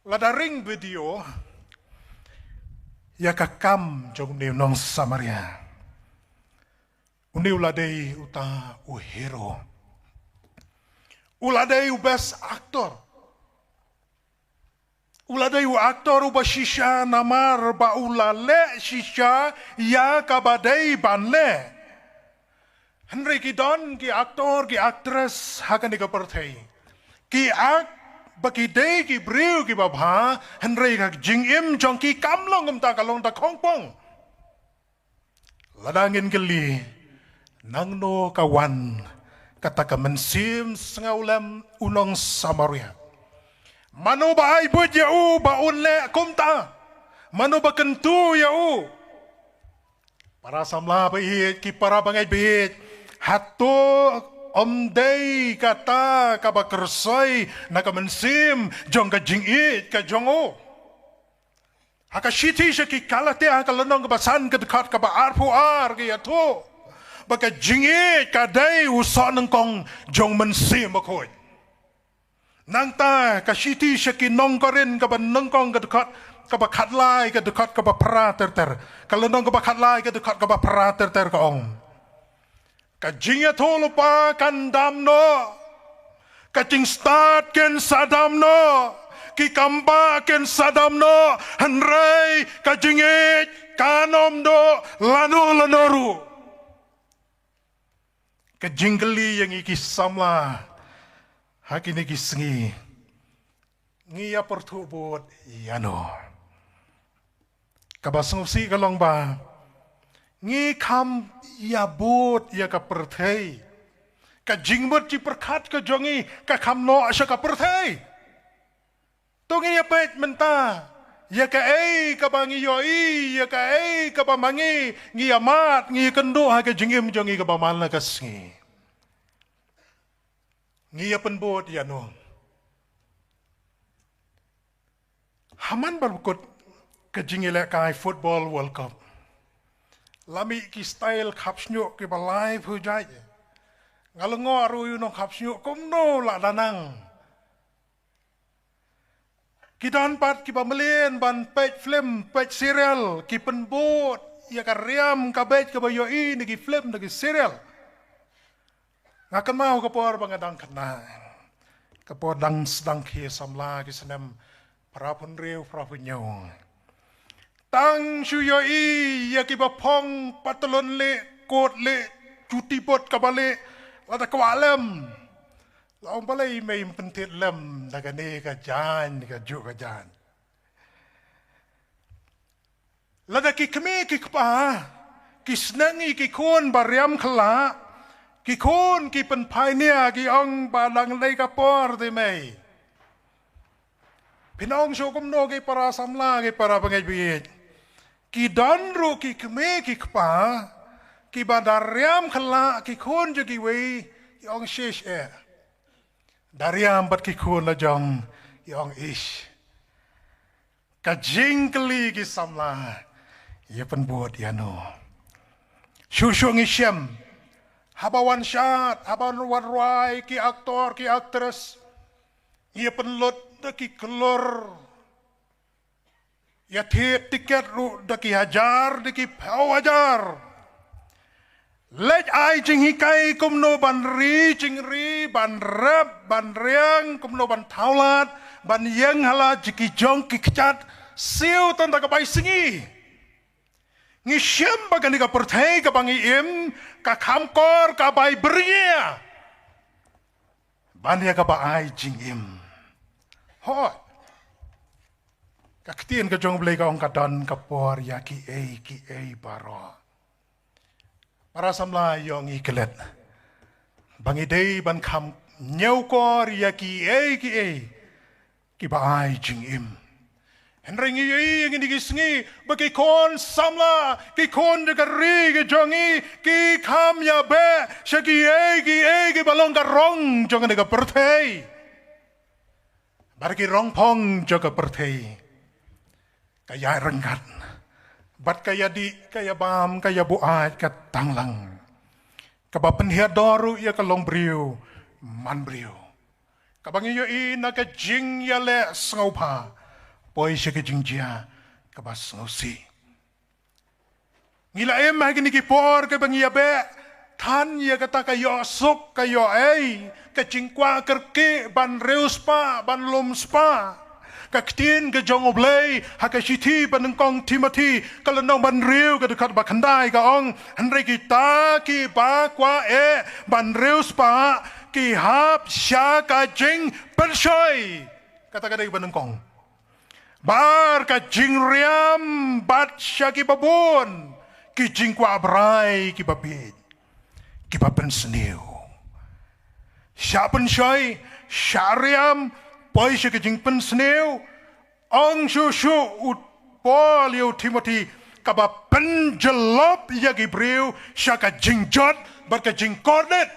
lada ring video ya kakam jong niu nong Samaria uniu ladei uta u hero uladei u best actor uladei u actor u bashisha namar ba ulale shisha ya kabadei banle Henry ki don ki aktor ki actress hakan di kaperthei ki ak bagi day ki briu ki babha Henry ka jing im jong ki kamlong ta kalong ta khongpong ladangin geli nangno kawan kata ka mensim sengaulam unong Samaria mano ba ai but ya u ba unle kumta mano ba kentu ya u para samla ba ki para bangai bit Hatu omdei kata kabakersoi nakamansim jong ka jingit ka jongo. Haka shiti shaki kalate haka lanong kabasan ka dekat kaba arpu ar kaya to. Baka jingit ka day usa ng kong jong mansim akoy. Nang ta ka shiti shaki nong ka rin kaba nangkong ka dekat kaba katlay ka dekat kaba prater. Kalanong kaba katlay ka dekat kaba prater kaong. Kajingya tolo pa kandamno, kajing start ken sadamno, kikamba ken sadamno, hanray kajingit kanomdo lanoru. Kajinggeli yang ikisamla, hakin ikisengi, ngiya pertubut yano. Kabasngsi kalong ba? Ngi kam ya bot ya ka perthei ka jingmut ci perkhat ka jongi ka kam no asya ka perthei to ngi ya pet menta ya ka ei ka bangi yo i ya ka ei ka bamangi ngi amat ngi kendo ha ka jingim jongi ka bamal na kasngi ngi ya penbot ya no haman balukot ka jingile kai football world cup Lami ki style kapsnyo ki balai phujai ngalongo aru no kapsnyo komno la danang kidan pat ki pamelen ban page film page serial ki penbot ya karyam kabej ka bayo ni ki film ni ki serial ngakan mau ka por bangadang kana ka por dang sedang ki samla ki senem para punreu para punyong Tang suyoi ya kiba pong patalon le kot le cuti bot kabale lada kawalem laong balay may pentit lem nagani ka jan ka ju ka jan lada ki kami ki kpa ki snangi ki kon bariam khala ki kon ki penpai nia ki ong balang lay ka por de may pinong syukum no ki para samla ki para bangay biyit Ki danro ki keme ki kpa ki badariam khala ki khon je ki wei yong shish dariam bat ki khon la jong yong ish ka jingkli ki samla ye pen buat ya no shushung ishem habawan shot habawan rai ki aktor ki aktris ye pen lot ki kelor Ya tiket ru daki hajar daki pau hajar. Let ai jing hikai kumno ban ri jing ri ban rep ban riang kumno ban taulat ban yang hala jiki jong ki kechat siu tan ta kabai singi. Ngi syam bagan ka perthai ka bangi im ka khamkor ka bai beria. Ban ya ka ba ai jing im. Hot Kaktian ka jong blay ka ong kadon kapor ya ki ei baro. Para samla yong ikelet. Bangi day ban kam nyau kor ya ki ei ki baai jing im. Henry ngi ngi gisngi bagi kon samla ki kon de kari ki jongi ki kam ya be shaki ei ki balong ka rong jong ka perthei. Barki rong pong jong ka perthei. Kaya renggat, bat kaya di, kaya bam, kaya buat, kat tanglang. Kaba penhiadoru ya kalong brio, man brio. Kabang iyo ina ka jing ya le sngopa, poi siya kajingjia kabas ngusi. Ngila lagi ni kipor ke bangiyabe tan ya kata kayo sok kayo kacingkwa kerke ban reus pa ban lum spa kaktin ke jong oblay hakashiti banengkong Timothy kalau nong ban riu ke dekat bakandai ka ong henry kita ki ba kwa ban reus pa ki hap sya ka jing persoi kata-kata banengkong bar ka jing riam bat sya ki babun ki jingkwa abrai ki babit ki baben seniu siapen syai syariam poi ki jingpen seniu ong shu ut polio Timothy ka ba penjelop ya ki briu syaka jingjot bar ka jingkornet